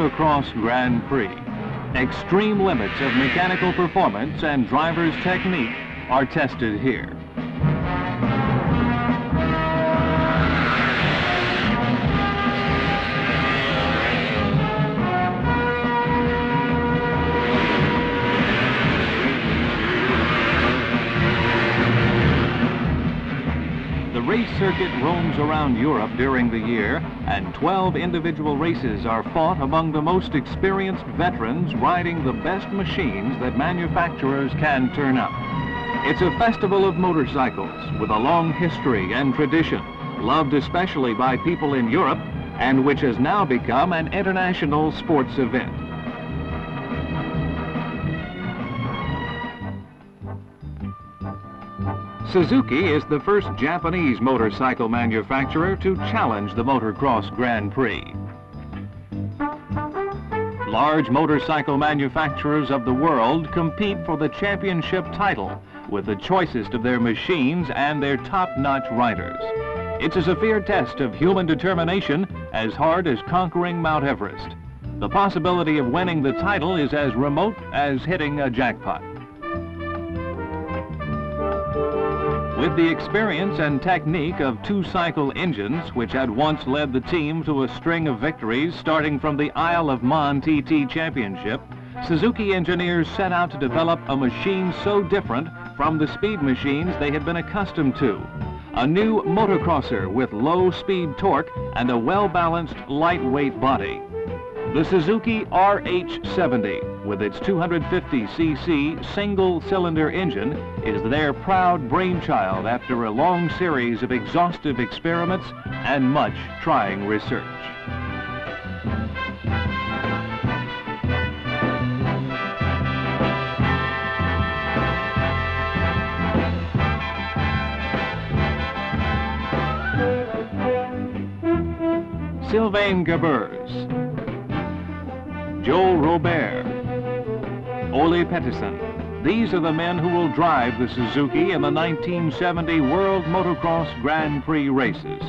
Motocross Grand Prix. Extreme limits of mechanical performance and driver's technique are tested here. The race circuit roams around Europe during the year, and 12 individual races are fought among the most experienced veterans riding the best machines that manufacturers can turn up. It's a festival of motorcycles with a long history and tradition, loved especially by people in Europe, and which has now become an international sports event. Suzuki is the first Japanese motorcycle manufacturer to challenge the Motocross Grand Prix. Large motorcycle manufacturers of the world compete for the championship title with the choicest of their machines and their top-notch riders. It's a severe test of human determination, as hard as conquering Mount Everest. The possibility of winning the title is as remote as hitting a jackpot. With the experience and technique of two-cycle engines, which had once led the team to a string of victories starting from the Isle of Man TT Championship, Suzuki engineers set out to develop a machine so different from the speed machines they had been accustomed to. A new motocrosser with low-speed torque and a well-balanced, lightweight body. The Suzuki RH70, with its 250cc single-cylinder engine, is their proud brainchild after a long series of exhaustive experiments and much trying research. Sylvain Geboers, Joel Robert, Olle Pettersson. These are the men who will drive the Suzuki in the 1970 World Motocross Grand Prix races.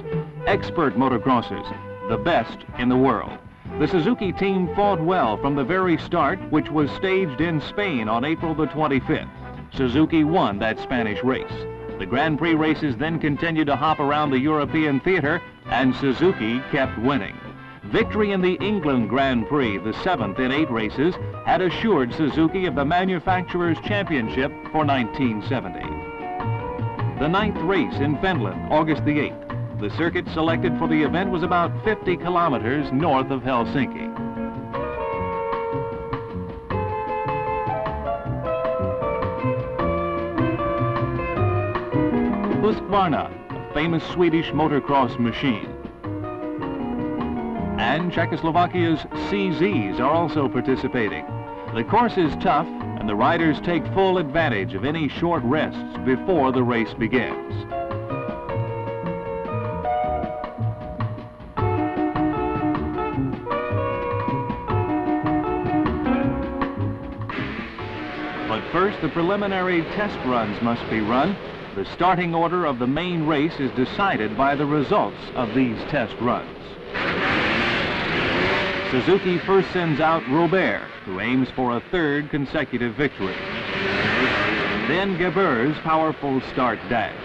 Expert motocrossers, the best in the world. The Suzuki team fought well from the very start, which was staged in Spain on April the 25th. Suzuki won that Spanish race. The Grand Prix races then continued to hop around the European theater, and Suzuki kept winning. Victory in the England Grand Prix, the 7th in 8 races, had assured Suzuki of the manufacturer's championship for 1970. The 9th race in Finland, August the 8th. The circuit selected for the event was about 50 kilometers north of Helsinki. Husqvarna, a famous Swedish motocross machine. And Czechoslovakia's CZs are also participating. The course is tough, and the riders take full advantage of any short rests before the race begins. But first, the preliminary test runs must be run. The starting order of the main race is decided by the results of these test runs. Suzuki first sends out Robert, who aims for a 3rd consecutive victory. Then Geboers' powerful start dash.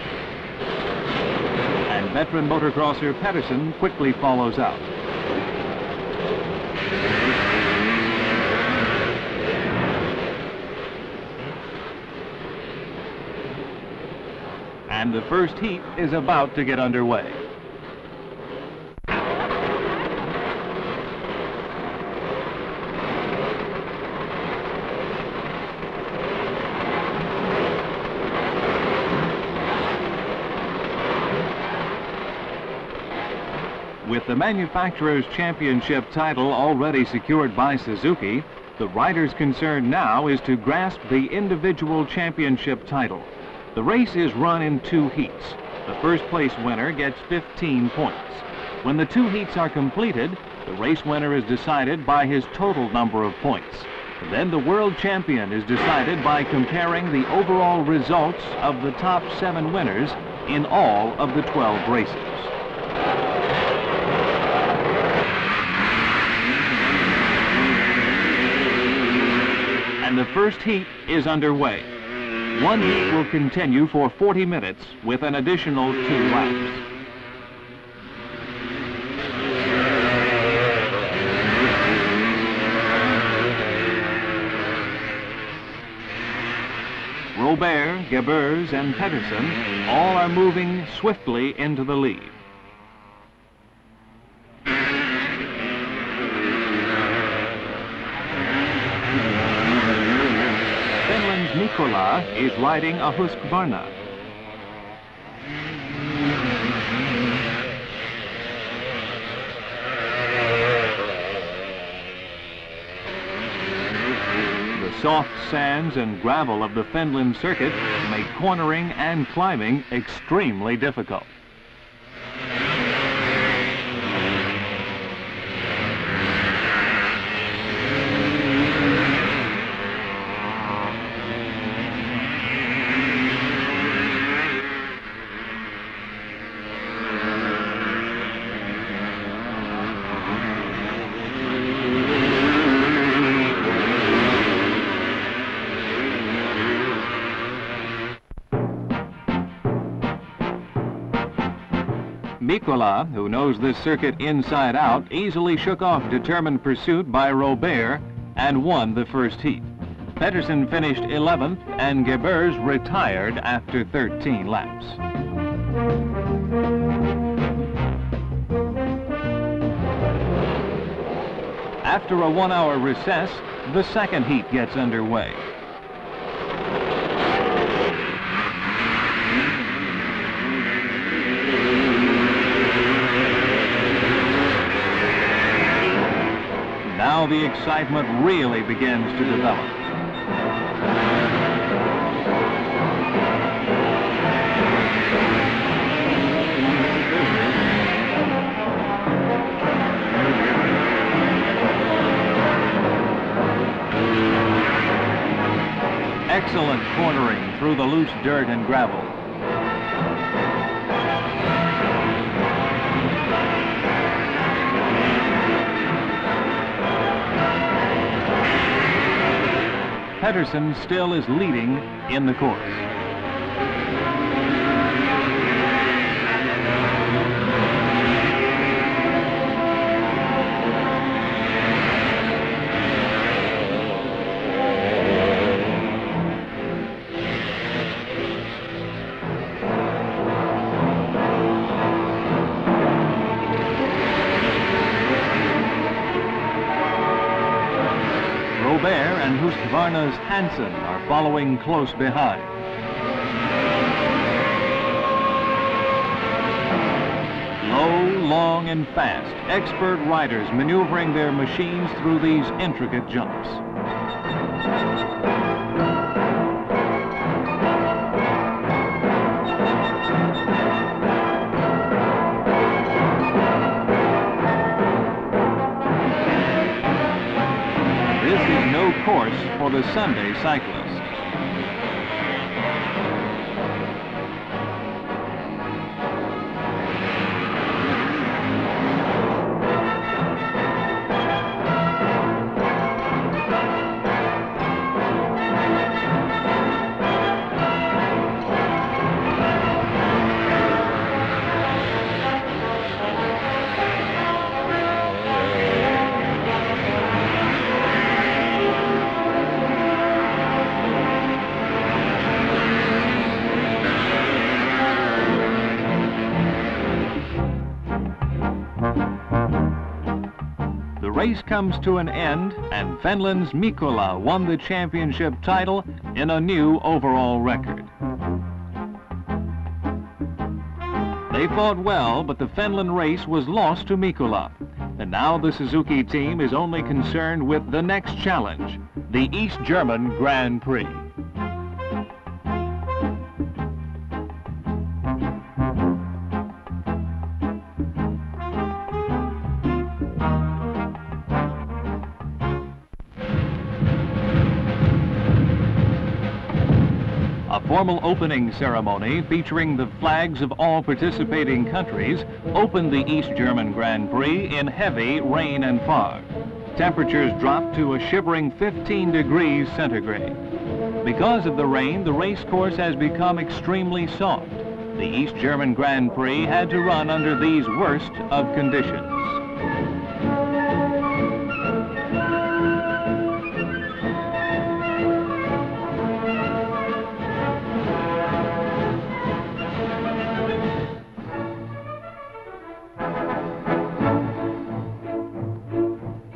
And veteran motocrosser Pettersson quickly follows out. And the first heat is about to get underway. With the manufacturer's championship title already secured by Suzuki, the riders' concern now is to grasp the individual championship title. The race is run in 2 heats. The first place winner gets 15 points. When the 2 heats are completed, the race winner is decided by his total number of points. Then the world champion is decided by comparing the overall results of the top 7 winners in all of the 12 races. and the first heat is underway. One heat will continue for 40 minutes with an additional 2 laps. Robert, Geboers, and Pettersson all are moving swiftly into the lead. Finland's Mikkola is riding a Husqvarna. The soft sands and gravel of the Finland circuit make cornering and climbing extremely difficult. Mikkola, who knows this circuit inside out, easily shook off determined pursuit by Robert and won the first heat. Pettersson finished 11th and Geboers retired after 13 laps. After a 1-hour recess, the second heat gets underway. Now the excitement really begins to develop. Excellent cornering through the loose dirt and gravel. Pettersson still is leading in the course. Robert and Husqvarna's Hansen are following close behind. Low, long, and fast, expert riders maneuvering their machines through these intricate jumps. Course for the Sunday cyclist. The race comes to an end, and Finland's Mikkola won the championship title in a new overall record. They fought well, but the Finland race was lost to Mikkola. And now the Suzuki team is only concerned with the next challenge, the East German Grand Prix. A formal opening ceremony featuring the flags of all participating countries opened the East German Grand Prix in heavy rain and fog. Temperatures dropped to a shivering 15 degrees centigrade. Because of the rain, the race course has become extremely soft. The East German Grand Prix had to run under these worst of conditions.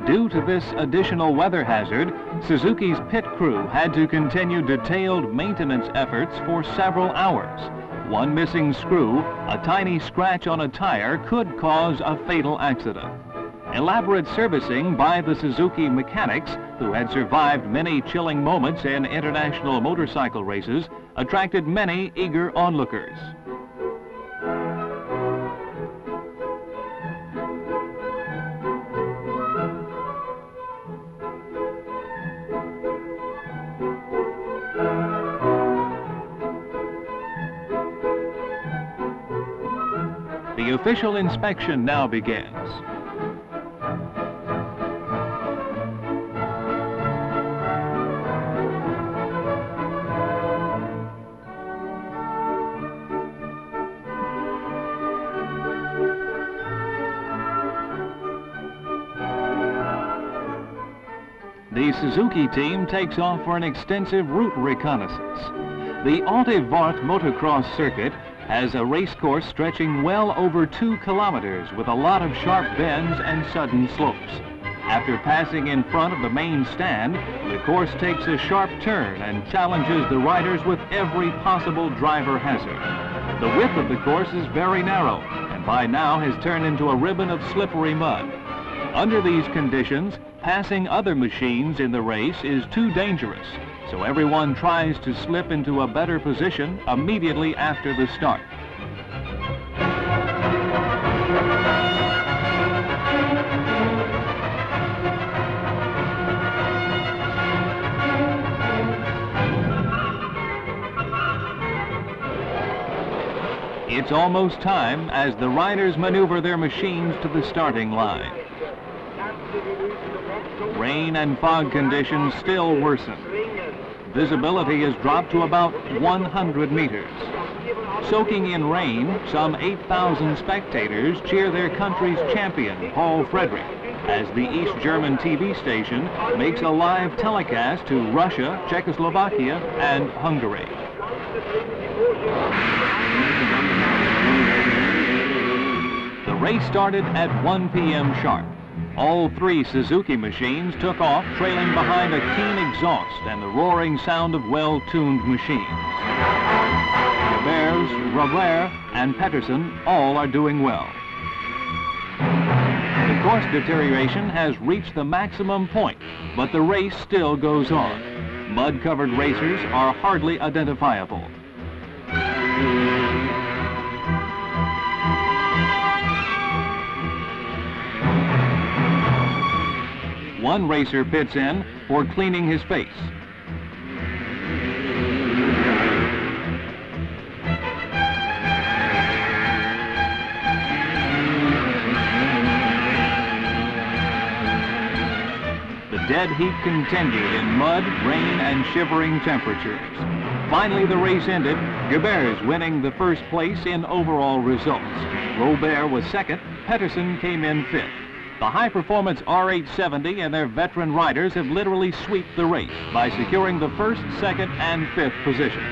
Due to this additional weather hazard, Suzuki's pit crew had to continue detailed maintenance efforts for several hours. One missing screw, a tiny scratch on a tire, could cause a fatal accident. Elaborate servicing by the Suzuki mechanics, who had survived many chilling moments in international motorcycle races, attracted many eager onlookers. The official inspection now begins. The Suzuki team takes off for an extensive route reconnaissance. The Prix Motocross circuit has a race course stretching well over 2 kilometers with a lot of sharp bends and sudden slopes. After passing in front of the main stand, the course takes a sharp turn and challenges the riders with every possible driver hazard. The width of the course is very narrow and by now has turned into a ribbon of slippery mud. Under these conditions, passing other machines in the race is too dangerous, so everyone tries to slip into a better position immediately after the start. It's almost time as the riders maneuver their machines to the starting line. Rain and fog conditions still worsen. Visibility has dropped to about 100 meters. Soaking in rain, some 8,000 spectators cheer their country's champion, Paul Frederick, as the East German TV station makes a live telecast to Russia, Czechoslovakia, and Hungary. The race started at 1 p.m. sharp. All 3 Suzuki machines took off, trailing behind a keen exhaust and the roaring sound of well-tuned machines. Geboers, Robert, and Pettersson all are doing well. The course deterioration has reached the maximum point, but the race still goes on. Mud-covered racers are hardly identifiable. One racer pits in for cleaning his face. The dead heat continued in mud, rain, and shivering temperatures. Finally, the race ended, Geboers winning the first place in overall results. Robert was second, Pettersson came in fifth. The high-performance R870 and their veteran riders have literally swept the race by securing the first, second, and fifth positions.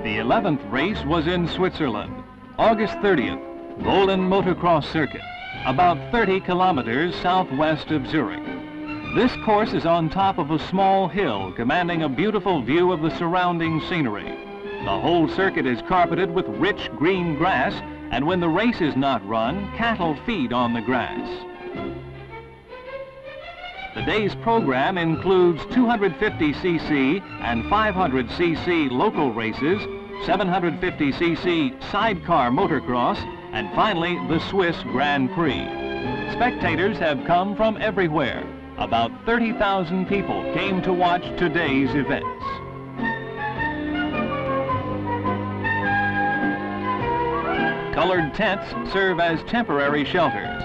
The 11th race was in Switzerland, August 30th, Golden Motocross Circuit, about 30 kilometers southwest of Zurich. This course is on top of a small hill commanding a beautiful view of the surrounding scenery. The whole circuit is carpeted with rich green grass, and when the race is not run, cattle feed on the grass. The day's program includes 250cc and 500cc local races, 750cc sidecar motocross, and finally the Swiss Grand Prix. Spectators have come from everywhere. About 30,000 people came to watch today's events. Colored tents serve as temporary shelters.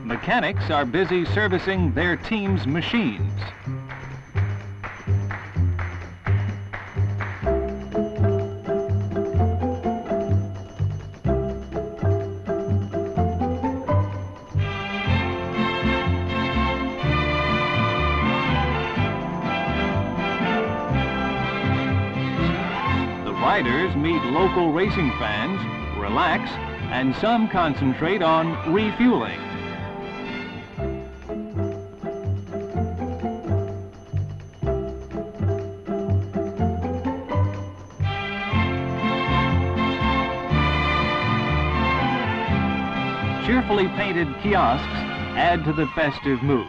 Mechanics are busy servicing their team's machines. The riders meet local racing fans, relax, and some concentrate on refueling. Cheerfully painted kiosks add to the festive mood.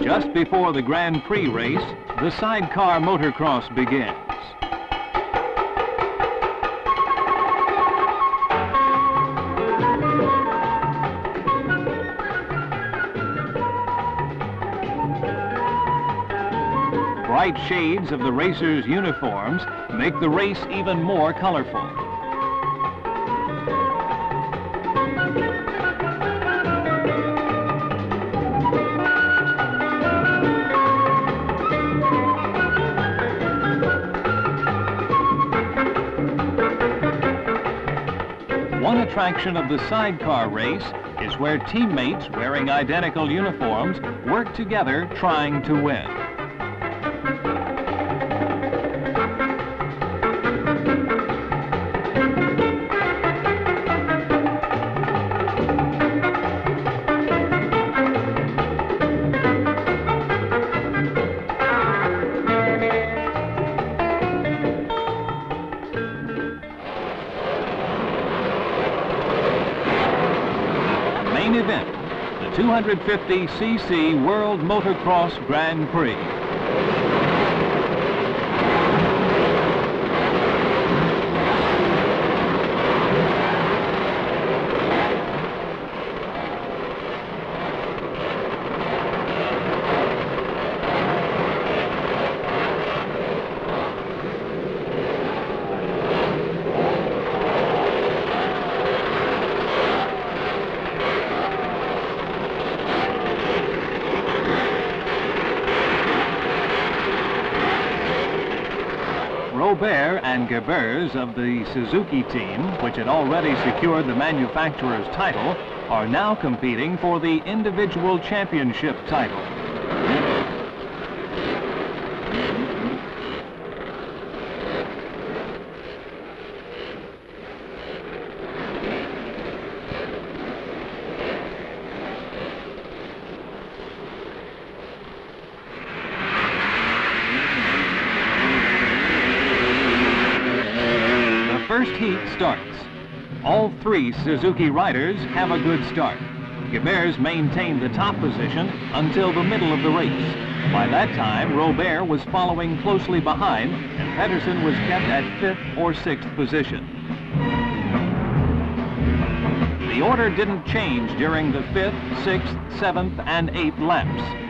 Just before the Grand Prix race, the sidecar motocross begins. Bright shades of the racers' uniforms make the race even more colorful. One attraction of the sidecar race is where teammates wearing identical uniforms work together trying to win. Main event, the 250cc World Motocross Grand Prix. Robert and Geboers of the Suzuki team, which had already secured the manufacturer's title, are now competing for the individual championship title. First heat starts. All three Suzuki riders have a good start. Geboers maintained the top position until the middle of the race. By that time, Robert was following closely behind, and Pettersson was kept at 5th or 6th position. The order didn't change during the 5th, 6th, 7th, and 8th laps.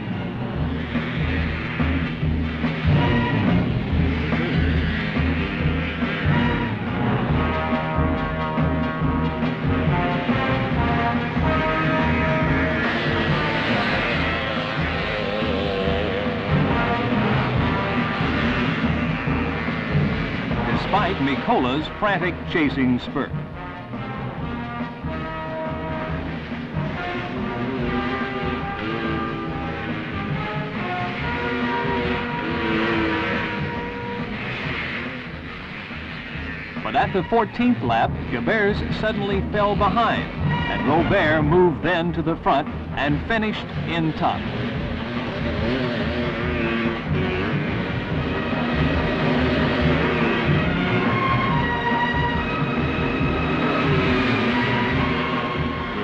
Despite Mikola's frantic chasing spurt. But at the 14th lap, Geboers suddenly fell behind. and Robert moved then to the front and finished in top.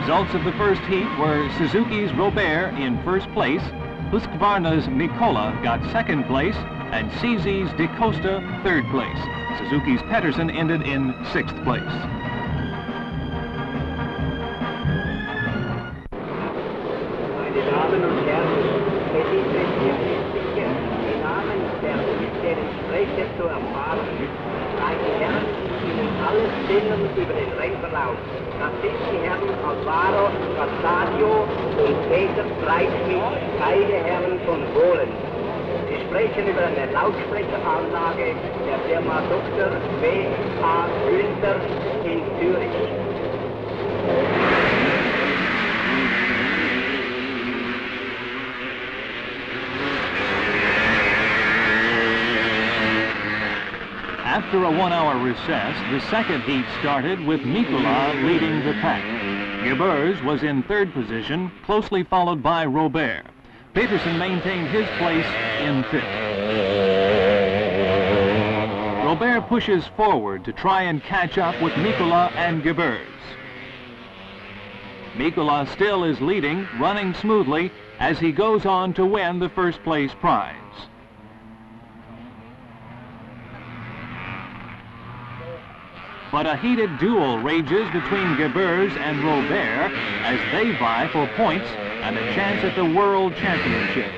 Results of the first heat were Suzuki's Robert in first place, Husqvarna's Mikkola got second place, and CZ's De Costa third place. Suzuki's Pettersson ended in sixth place. Meine Damen und Herren, es ist mir wirklich sicher, im Namen der offiziellen Sprecher zu erfahren, meine Herren, Ihnen alles Stimmen über den Rennverlauf. Das sind die Herren Alvaro Castadio und Peter Breitschmidt, beide Herren von Polen. Sie sprechen über eine Lautsprecheranlage der Firma Dr. W.A. Günther in Zürich. After a one-hour recess, the second heat started with Mikkola leading the pack. Geboers was in third position, closely followed by Robert. Pettersson maintained his place in fifth. Robert pushes forward to try and catch up with Mikkola and Geboers. Mikkola still is leading, running smoothly as he goes on to win the first place prize. But a heated duel rages between Geboers and Robert as they vie for points and a chance at the World Championship.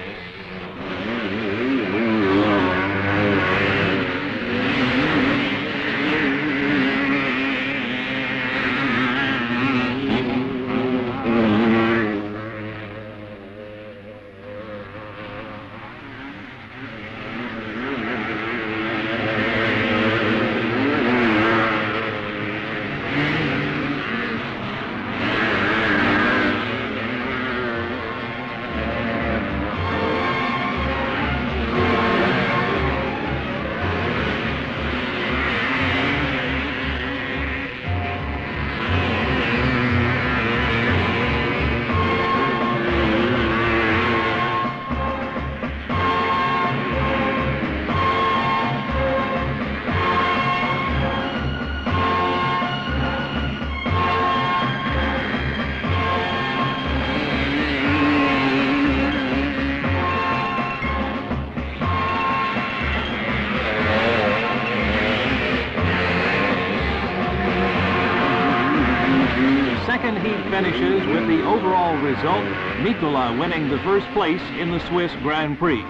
Second heat finishes with the overall result, Mikkola winning the first place in the Swiss Grand Prix.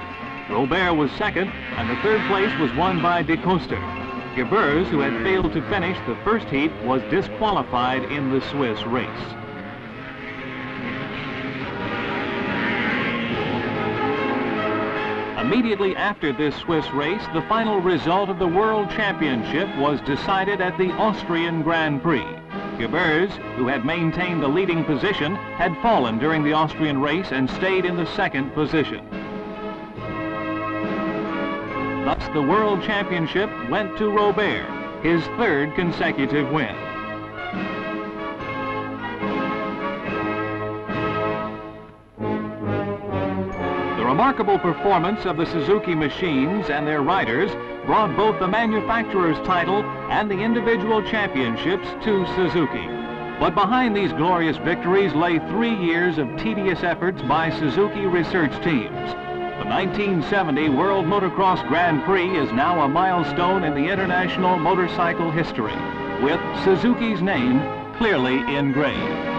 Robert was second, and the third place was won by De Costa. Geboers, who had failed to finish the first heat, was disqualified in the Swiss race. Immediately after this Swiss race, the final result of the World Championship was decided at the Austrian Grand Prix. Geboers, who had maintained the leading position, had fallen during the Austrian race and stayed in the second position. Thus, the World Championship went to Robert, his third consecutive win. The remarkable performance of the Suzuki machines and their riders brought both the manufacturer's title and the individual championships to Suzuki. But behind these glorious victories lay 3 years of tedious efforts by Suzuki research teams. The 1970 World Motocross Grand Prix is now a milestone in the international motorcycle history, with Suzuki's name clearly engraved.